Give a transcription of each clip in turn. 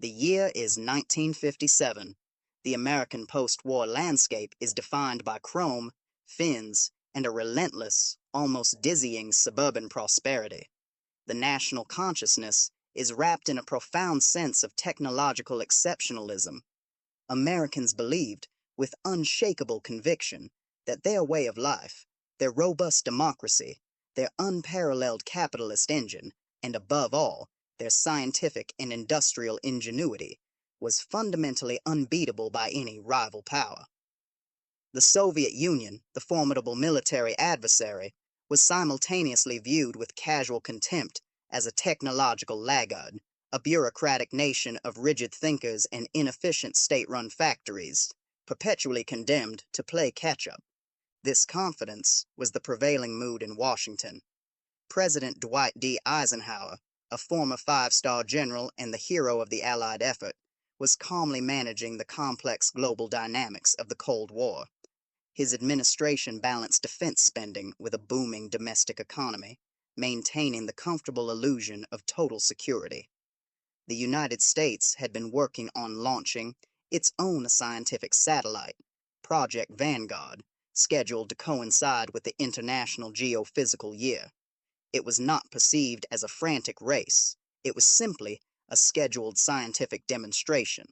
The year is 1957. The American post-war landscape is defined by chrome, fins, and a relentless, almost dizzying suburban prosperity. The national consciousness is wrapped in a profound sense of technological exceptionalism. Americans believed, with unshakable conviction, that their way of life, their robust democracy, their unparalleled capitalist engine, and above all, their scientific and industrial ingenuity, was fundamentally unbeatable by any rival power. The Soviet Union, the formidable military adversary, was simultaneously viewed with casual contempt as a technological laggard, a bureaucratic nation of rigid thinkers and inefficient state-run factories, perpetually condemned to play catch-up. This confidence was the prevailing mood in Washington. President Dwight D. Eisenhower, a former five-star general and the hero of the Allied effort, was calmly managing the complex global dynamics of the Cold War. His administration balanced defense spending with a booming domestic economy, maintaining the comfortable illusion of total security. The United States had been working on launching its own scientific satellite, Project Vanguard, scheduled to coincide with the International Geophysical Year. It was not perceived as a frantic race. It was simply a scheduled scientific demonstration.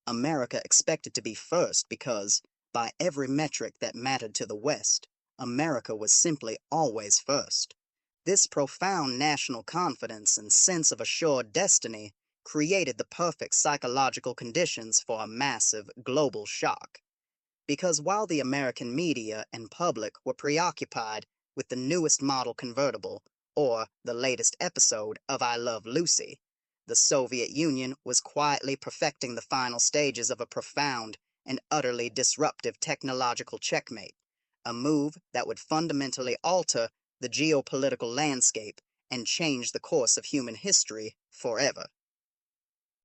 America expected to be first because, by every metric that mattered to the West, America was simply always first. This profound national confidence and sense of assured destiny created the perfect psychological conditions for a massive global shock. Because while the American media and public were preoccupied with the newest model convertible or the latest episode of I Love Lucy, the Soviet Union was quietly perfecting the final stages of a profound and utterly disruptive technological checkmate, a move that would fundamentally alter the geopolitical landscape and change the course of human history forever.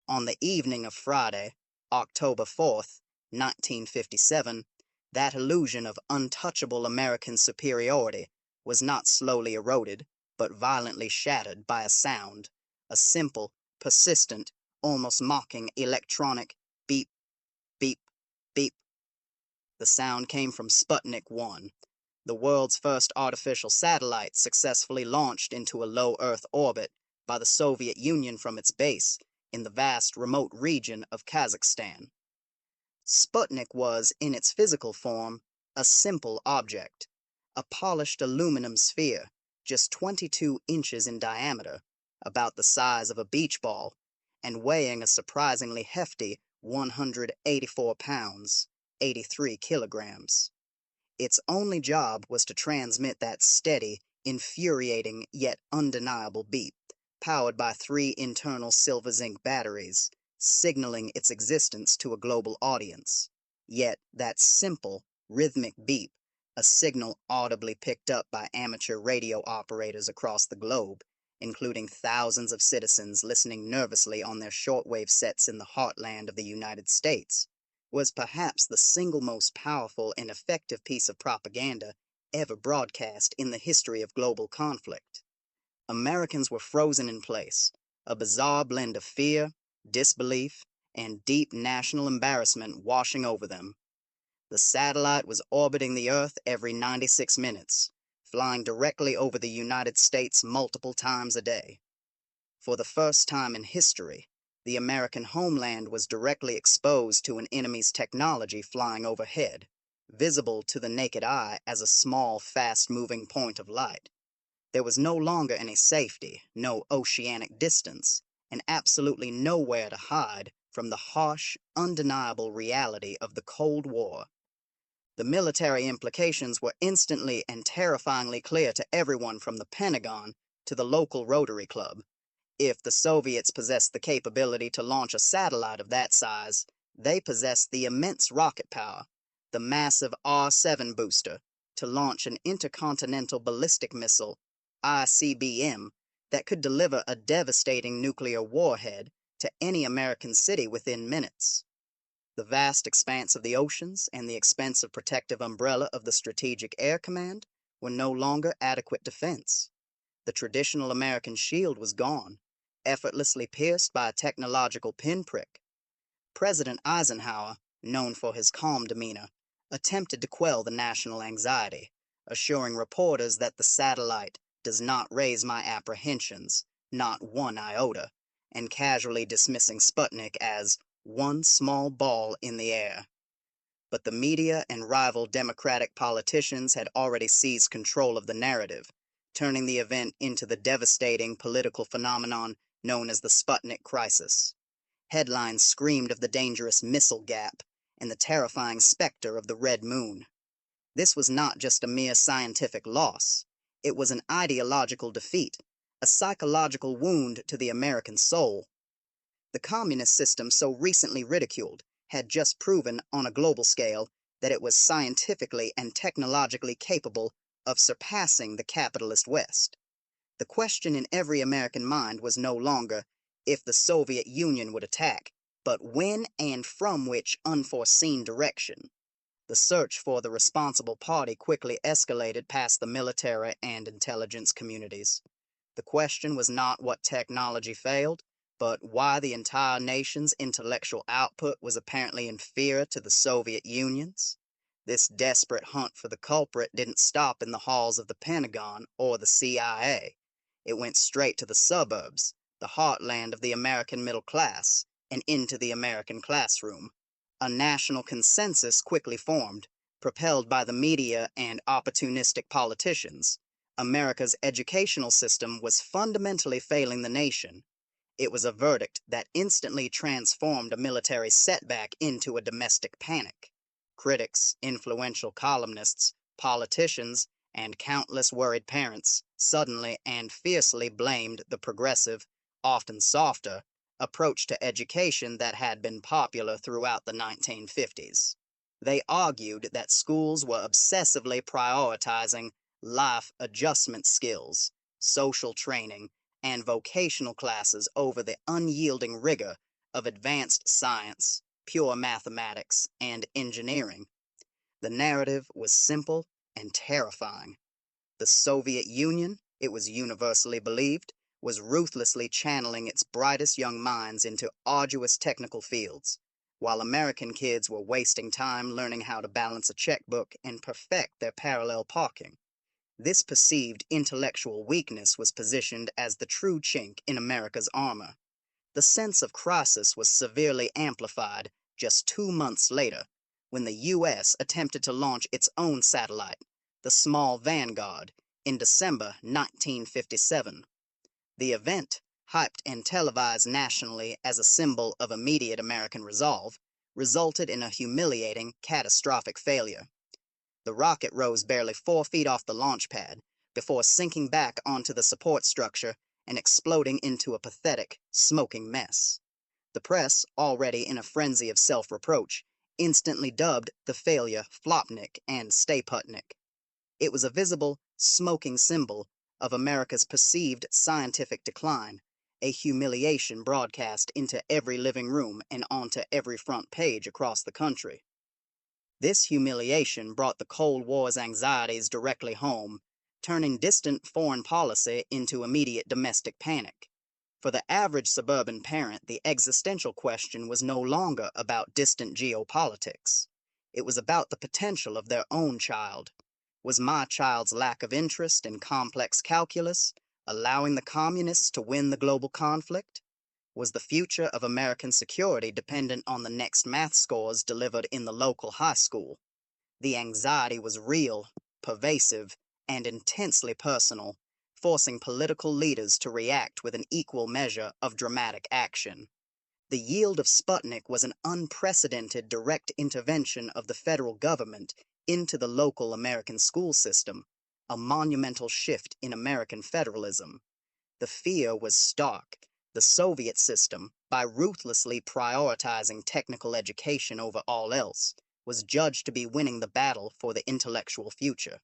On the evening of Friday, October 4th, 1957, that illusion of untouchable American superiority was not slowly eroded, but violently shattered by a sound, a simple, persistent, almost mocking electronic beep, beep, beep. The sound came from Sputnik 1, the world's first artificial satellite successfully launched into a low Earth orbit by the Soviet Union from its base in the vast remote region of Kazakhstan. Sputnik was, in its physical form, a simple object, a polished aluminum sphere, just 22 inches in diameter, about the size of a beach ball, and weighing a surprisingly hefty 184 pounds, 83 kilograms. Its only job was to transmit that steady, infuriating yet undeniable beep, powered by 3 internal silver-zinc batteries, signaling its existence to a global audience. Yet that simple, rhythmic beep, a signal audibly picked up by amateur radio operators across the globe, including thousands of citizens listening nervously on their shortwave sets in the heartland of the United States, was perhaps the single most powerful and effective piece of propaganda ever broadcast in the history of global conflict. Americans were frozen in place, a bizarre blend of fear, disbelief, and deep national embarrassment washing over them. The satellite was orbiting the Earth every 96 minutes, flying directly over the United States multiple times a day. For the first time in history, the American homeland was directly exposed to an enemy's technology flying overhead, visible to the naked eye as a small, fast-moving point of light. There was no longer any safety, no oceanic distance, and absolutely nowhere to hide from the harsh, undeniable reality of the Cold War. The military implications were instantly and terrifyingly clear to everyone from the Pentagon to the local Rotary Club. If the Soviets possessed the capability to launch a satellite of that size, they possessed the immense rocket power, the massive R-7 booster, to launch an intercontinental ballistic missile, ICBM, that could deliver a devastating nuclear warhead to any American city within minutes. The vast expanse of the oceans and the expensive protective umbrella of the Strategic Air Command were no longer adequate defense. The traditional American shield was gone, effortlessly pierced by a technological pinprick. President Eisenhower, known for his calm demeanor, attempted to quell the national anxiety, assuring reporters that the satellite does not raise my apprehensions, not one iota, and casually dismissing Sputnik as one small ball in the air. But the media and rival Democratic politicians had already seized control of the narrative, turning the event into the devastating political phenomenon known as the Sputnik crisis. Headlines screamed of the dangerous missile gap and the terrifying specter of the red moon. This was not just a mere scientific loss. It was an ideological defeat, a psychological wound to the American soul. The communist system so recently ridiculed had just proven on a global scale that it was scientifically and technologically capable of surpassing the capitalist West. The question in every American mind was no longer if the Soviet Union would attack, but when and from which unforeseen direction. The search for the responsible party quickly escalated past the military and intelligence communities. The question was not what technology failed, but why the entire nation's intellectual output was apparently inferior to the Soviet Union's. This desperate hunt for the culprit didn't stop in the halls of the Pentagon or the CIA. It went straight to the suburbs, the heartland of the American middle class, and into the American classroom. A national consensus quickly formed, propelled by the media and opportunistic politicians. America's educational system was fundamentally failing the nation. It was a verdict that instantly transformed a military setback into a domestic panic. Critics, influential columnists, politicians, and countless worried parents suddenly and fiercely blamed the progressive, often softer, approach to education that had been popular throughout the 1950s. They argued that schools were obsessively prioritizing life adjustment skills, social training, and vocational classes over the unyielding rigor of advanced science, pure mathematics, and engineering. The narrative was simple and terrifying. The Soviet Union, it was universally believed, was ruthlessly channeling its brightest young minds into arduous technical fields, while American kids were wasting time learning how to balance a checkbook and perfect their parallel parking. This perceived intellectual weakness was positioned as the true chink in America's armor. The sense of crisis was severely amplified just 2 months later, when the U.S. attempted to launch its own satellite, the small Vanguard, in December 1957. The event, hyped and televised nationally as a symbol of immediate American resolve, resulted in a humiliating, catastrophic failure. The rocket rose barely 4 feet off the launch pad before sinking back onto the support structure and exploding into a pathetic, smoking mess. The press, already in a frenzy of self-reproach, instantly dubbed the failure Flopnik and Stayputnik. It was a visible, smoking symbol of America's perceived scientific decline, a humiliation broadcast into every living room and onto every front page across the country. This humiliation brought the Cold War's anxieties directly home, turning distant foreign policy into immediate domestic panic. For the average suburban parent, the existential question was no longer about distant geopolitics. It was about the potential of their own child. Was my child's lack of interest in complex calculus allowing the communists to win the global conflict? Was the future of American security dependent on the next math scores delivered in the local high school? The anxiety was real, pervasive, and intensely personal, forcing political leaders to react with an equal measure of dramatic action. The yield of Sputnik was an unprecedented direct intervention of the federal government into the local American school system, a monumental shift in American federalism. The fear was stark. The Soviet system, by ruthlessly prioritizing technical education over all else, was judged to be winning the battle for the intellectual future.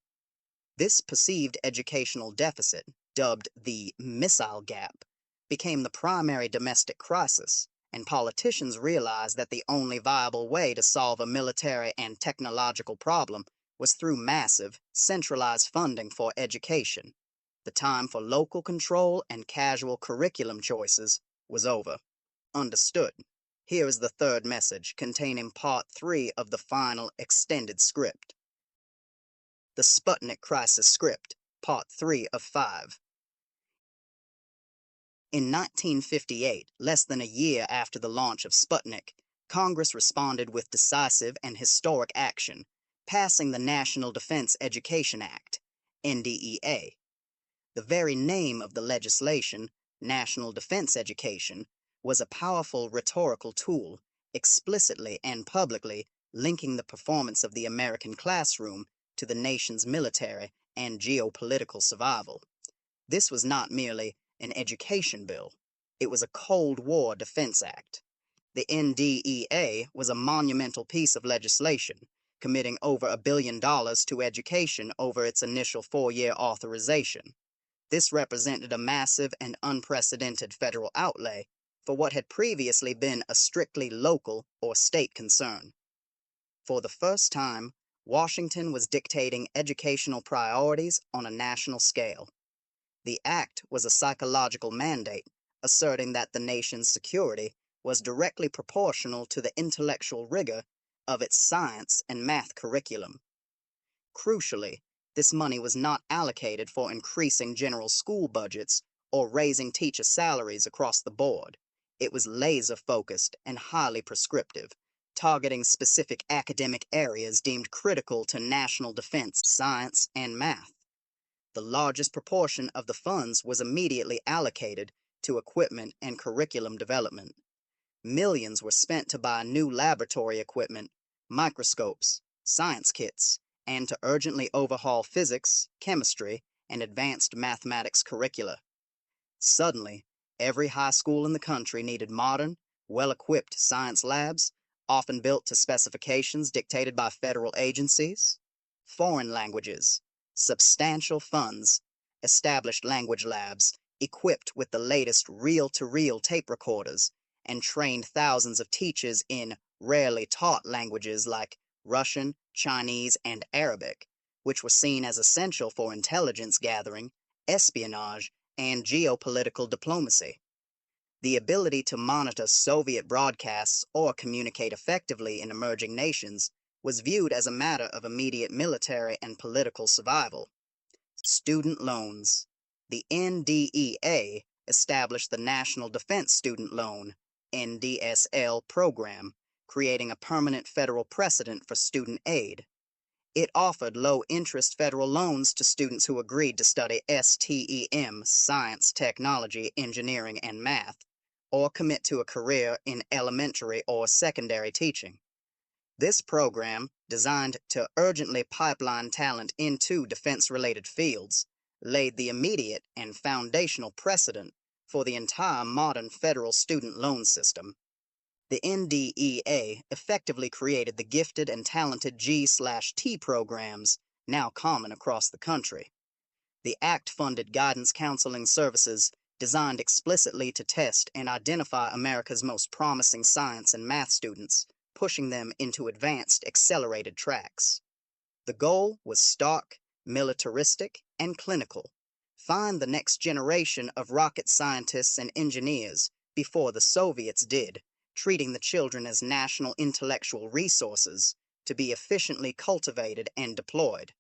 This perceived educational deficit, dubbed the missile gap, became the primary domestic crisis, and politicians realized that the only viable way to solve a military and technological problem was through massive, centralized funding for education. The time for local control and casual curriculum choices was over. Understood. Here is the third message, containing part 3 of the final extended script. The Sputnik Crisis Script, part 3 of 5. In 1958, less than a year after the launch of Sputnik, Congress responded with decisive and historic action, passing the National Defense Education Act, NDEA. The very name of the legislation, National Defense Education, was a powerful rhetorical tool, explicitly and publicly linking the performance of the American classroom to the nation's military and geopolitical survival. This was not merely an education bill, it was a Cold War Defense Act. The NDEA was a monumental piece of legislation, committing over $1 billion to education over its initial 4-year authorization. This represented a massive and unprecedented federal outlay for what had previously been a strictly local or state concern. For the first time, Washington was dictating educational priorities on a national scale. The act was a psychological mandate, asserting that the nation's security was directly proportional to the intellectual rigor of its science and math curriculum. Crucially, this money was not allocated for increasing general school budgets or raising teacher salaries across the board. It was laser-focused and highly prescriptive, targeting specific academic areas deemed critical to national defense, science, and math. The largest proportion of the funds was immediately allocated to equipment and curriculum development. Millions were spent to buy new laboratory equipment, microscopes, science kits, and to urgently overhaul physics, chemistry, and advanced mathematics curricula. Suddenly, every high school in the country needed modern, well-equipped science labs, often built to specifications dictated by federal agencies, foreign languages, substantial funds, established language labs, equipped with the latest reel-to-reel tape recorders, and trained thousands of teachers in rarely taught languages like Russian, Chinese, and Arabic, which were seen as essential for intelligence gathering, espionage, and geopolitical diplomacy. The ability to monitor Soviet broadcasts or communicate effectively in emerging nations was viewed as a matter of immediate military and political survival. Student loans. The NDEA established the National Defense Student Loan, NDSL program, creating a permanent federal precedent for student aid. It offered low-interest federal loans to students who agreed to study STEM, science, technology, engineering, and math, or commit to a career in elementary or secondary teaching. This program, designed to urgently pipeline talent into defense-related fields, laid the immediate and foundational precedent for the entire modern federal student loan system. The NDEA effectively created the gifted and talented G/T programs, now common across the country. The Act funded guidance counseling services designed explicitly to test and identify America's most promising science and math students, pushing them into advanced, accelerated tracks. The goal was stark, militaristic, and clinical. Find the next generation of rocket scientists and engineers before the Soviets did, treating the children as national intellectual resources to be efficiently cultivated and deployed.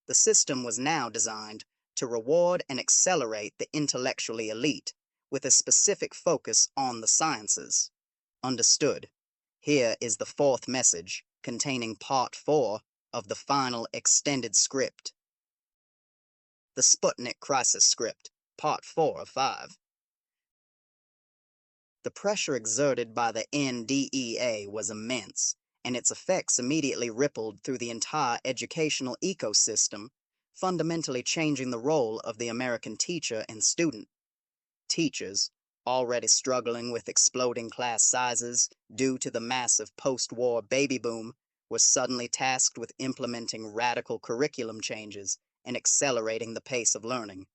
The system was now designed to reward and accelerate the intellectually elite, with a specific focus on the sciences. Understood. Here is the fourth message, containing part 4 of the final extended script. The Sputnik Crisis Script, part 4 of 5. The pressure exerted by the NDEA was immense, and its effects immediately rippled through the entire educational ecosystem, fundamentally changing the role of the American teacher and student. Teachers, already struggling with exploding class sizes due to the massive post-war baby boom, were suddenly tasked with implementing radical curriculum changes and accelerating the pace of learning.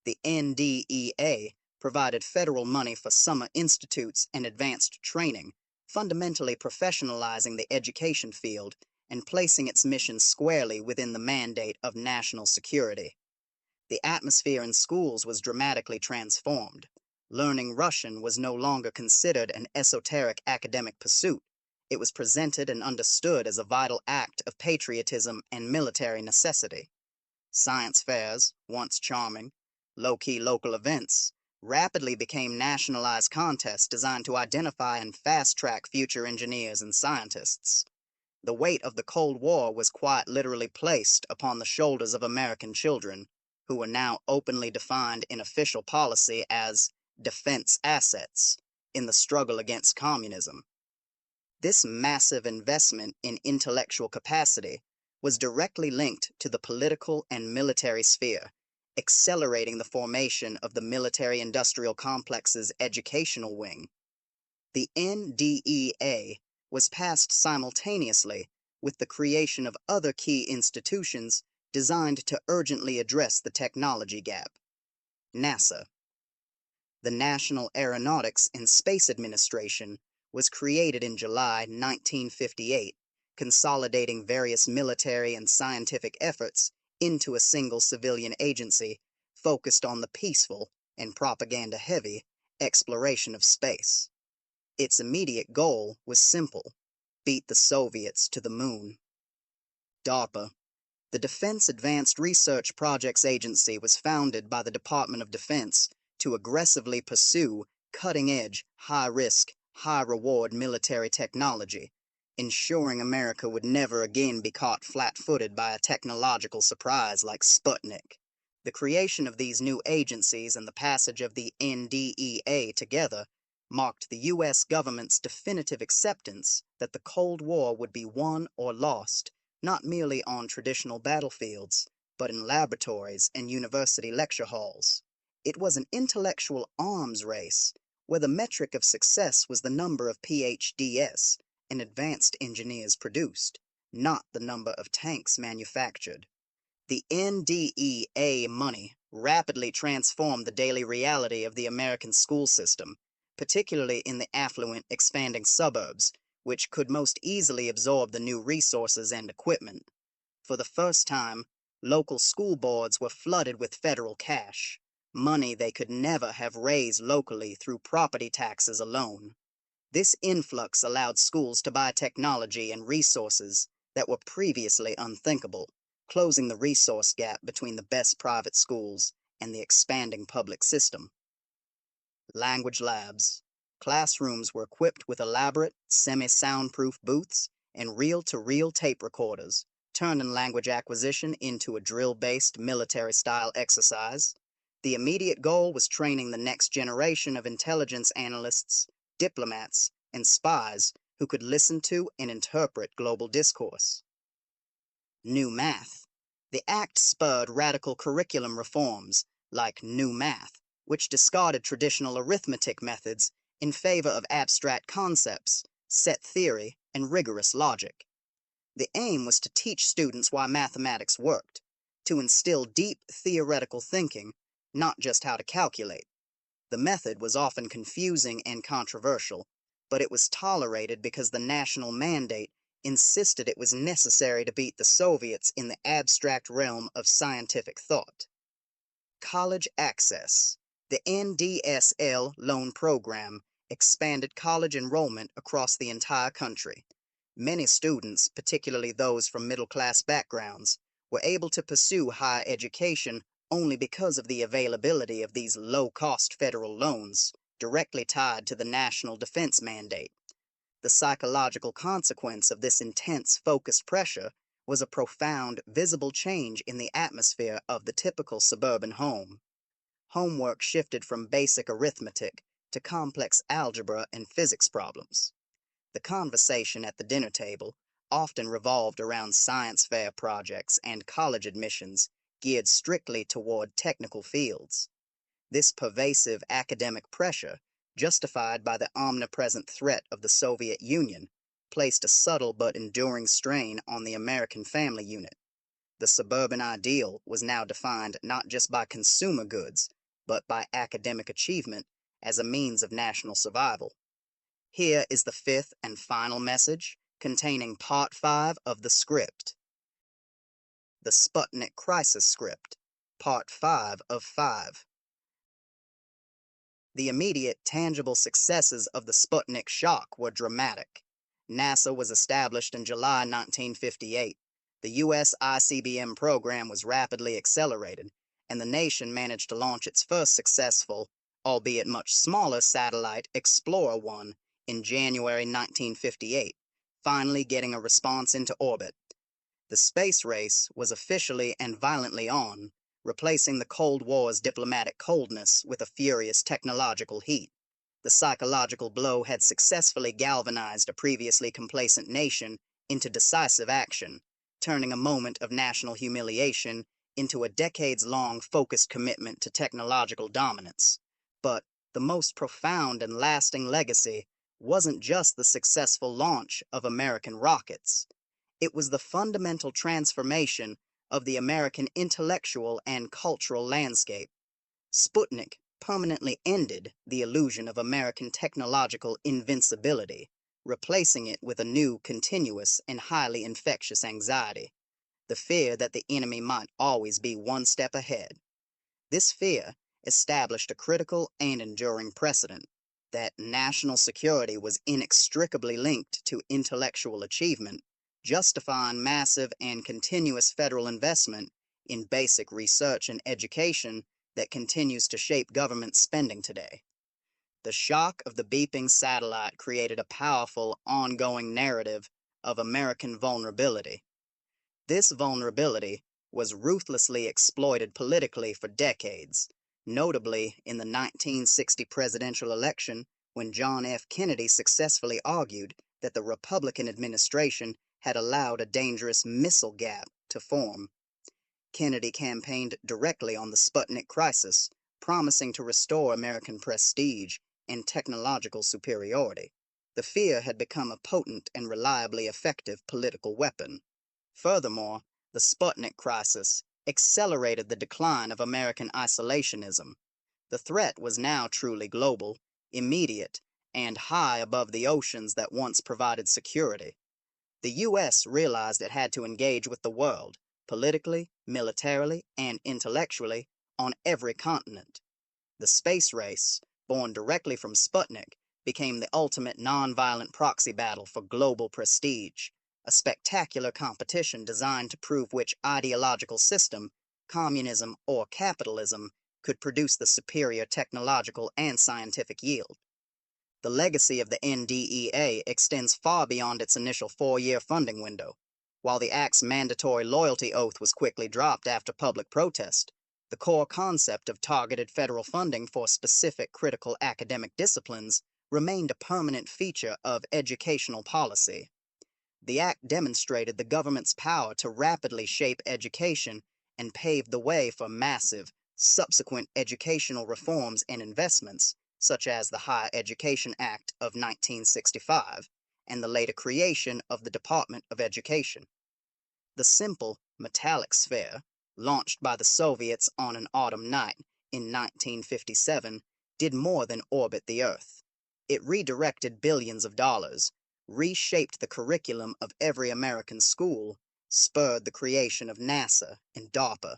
The NDEA provided federal money for summer institutes and advanced training, fundamentally professionalizing the education field and placing its mission squarely within the mandate of national security. The atmosphere in schools was dramatically transformed. Learning Russian was no longer considered an esoteric academic pursuit. It was presented and understood as a vital act of patriotism and military necessity. Science fairs, once charming, low-key local events, rapidly became nationalized contests designed to identify and fast-track future engineers and scientists. The weight of the Cold War was quite literally placed upon the shoulders of American children, who were now openly defined in official policy as defense assets in the struggle against communism. This massive investment in intellectual capacity was directly linked to the political and military sphere, accelerating the formation of the military-industrial complex's educational wing. The NDEA was passed simultaneously with the creation of other key institutions designed to urgently address the technology gap. NASA. The National Aeronautics and Space Administration was created in July 1958, consolidating various military and scientific efforts into a single civilian agency focused on the peaceful and propaganda-heavy exploration of space. Its immediate goal was simple: beat the Soviets to the moon. DARPA. The Defense Advanced Research Projects Agency was founded by the Department of Defense to aggressively pursue cutting-edge, high-risk, high-reward military technology, ensuring America would never again be caught flat-footed by a technological surprise like Sputnik. The creation of these new agencies and the passage of the NDEA together marked the U.S. government's definitive acceptance that the Cold War would be won or lost not merely on traditional battlefields, but in laboratories and university lecture halls. It was an intellectual arms race, where the metric of success was the number of PhDs and advanced engineers produced, not the number of tanks manufactured. The NDEA money rapidly transformed the daily reality of the American school system, particularly in the affluent, expanding suburbs, which could most easily absorb the new resources and equipment. For the first time, local school boards were flooded with federal cash, money they could never have raised locally through property taxes alone. This influx allowed schools to buy technology and resources that were previously unthinkable, closing the resource gap between the best private schools and the expanding public system. Language labs. Classrooms were equipped with elaborate, semi-soundproof booths and reel-to-reel tape recorders, turning language acquisition into a drill-based military-style exercise. The immediate goal was training the next generation of intelligence analysts, diplomats, and spies who could listen to and interpret global discourse. New math. The act spurred radical curriculum reforms, like New Math, which discarded traditional arithmetic methods in favor of abstract concepts, set theory, and rigorous logic. The aim was to teach students why mathematics worked, to instill deep theoretical thinking, not just how to calculate. The method was often confusing and controversial, but it was tolerated because the national mandate insisted it was necessary to beat the Soviets in the abstract realm of scientific thought. College access. The NDSL loan program expanded college enrollment across the entire country. Many students, particularly those from middle-class backgrounds, were able to pursue higher education only because of the availability of these low-cost federal loans, directly tied to the national defense mandate. The psychological consequence of this intense, focused pressure was a profound, visible change in the atmosphere of the typical suburban home. Homework shifted from basic arithmetic to complex algebra and physics problems. The conversation at the dinner table often revolved around science fair projects and college admissions geared strictly toward technical fields. This pervasive academic pressure, justified by the omnipresent threat of the Soviet Union, placed a subtle but enduring strain on the American family unit. The suburban ideal was now defined not just by consumer goods, but by academic achievement as a means of national survival. Here is the fifth and final message, containing Part 5 of the script. The Sputnik Crisis Script. Part 5 of 5. The immediate, tangible successes of the Sputnik shock were dramatic. NASA was established in July 1958. The U.S. ICBM program was rapidly accelerated, and the nation managed to launch its first successful, albeit much smaller satellite, Explorer 1, in January 1958, finally getting a response into orbit. The space race was officially and violently on, replacing the Cold War's diplomatic coldness with a furious technological heat. The psychological blow had successfully galvanized a previously complacent nation into decisive action, turning a moment of national humiliation into a decades-long focused commitment to technological dominance. But the most profound and lasting legacy wasn't just the successful launch of American rockets. It was the fundamental transformation of the American intellectual and cultural landscape. Sputnik permanently ended the illusion of American technological invincibility, replacing it with a new, continuous, and highly infectious anxiety, the fear that the enemy might always be one step ahead. This fear established a critical and enduring precedent that national security was inextricably linked to intellectual achievement, justifying massive and continuous federal investment in basic research and education that continues to shape government spending today. The shock of the beeping satellite created a powerful, ongoing narrative of American vulnerability. This vulnerability was ruthlessly exploited politically for decades, notably in the 1960 presidential election when John F. Kennedy successfully argued that the Republican administration had allowed a dangerous missile gap to form. Kennedy campaigned directly on the Sputnik crisis, promising to restore American prestige and technological superiority. The fear had become a potent and reliably effective political weapon. Furthermore, the Sputnik crisis accelerated the decline of American isolationism. The threat was now truly global, immediate, and high above the oceans that once provided security. The U.S. realized it had to engage with the world, politically, militarily, and intellectually, on every continent. The space race, born directly from Sputnik, became the ultimate nonviolent proxy battle for global prestige, a spectacular competition designed to prove which ideological system, communism or capitalism, could produce the superior technological and scientific yield. The legacy of the NDEA extends far beyond its initial 4-year funding window. While the Act's mandatory loyalty oath was quickly dropped after public protest, the core concept of targeted federal funding for specific critical academic disciplines remained a permanent feature of educational policy. The Act demonstrated the government's power to rapidly shape education and paved the way for massive, subsequent educational reforms and investments, such as the Higher Education Act of 1965 and the later creation of the Department of Education. The simple, metallic sphere, launched by the Soviets on an autumn night in 1957, did more than orbit the Earth. It redirected billions of dollars, reshaped the curriculum of every American school, spurred the creation of NASA and DARPA,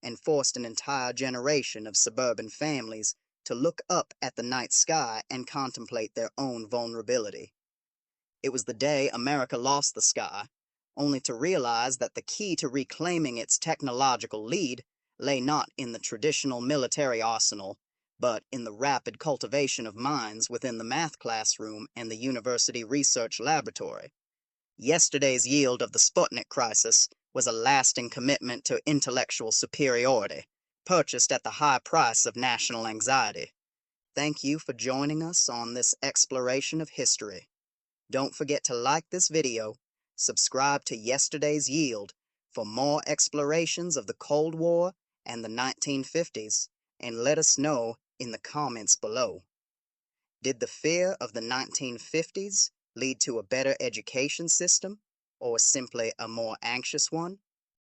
and forced an entire generation of suburban families to look up at the night sky and contemplate their own vulnerability. It was the day America lost the sky, only to realize that the key to reclaiming its technological lead lay not in the traditional military arsenal, but in the rapid cultivation of minds within the math classroom and the university research laboratory. Yesterday's yield of the Sputnik crisis was a lasting commitment to intellectual superiority, purchased at the high price of national anxiety. Thank you for joining us on this exploration of history. Don't forget to like this video, subscribe to Yesterday's Yield for more explorations of the Cold War and the 1950s, and let us know in the comments below. Did the fear of the 1950s lead to a better education system, or simply a more anxious one?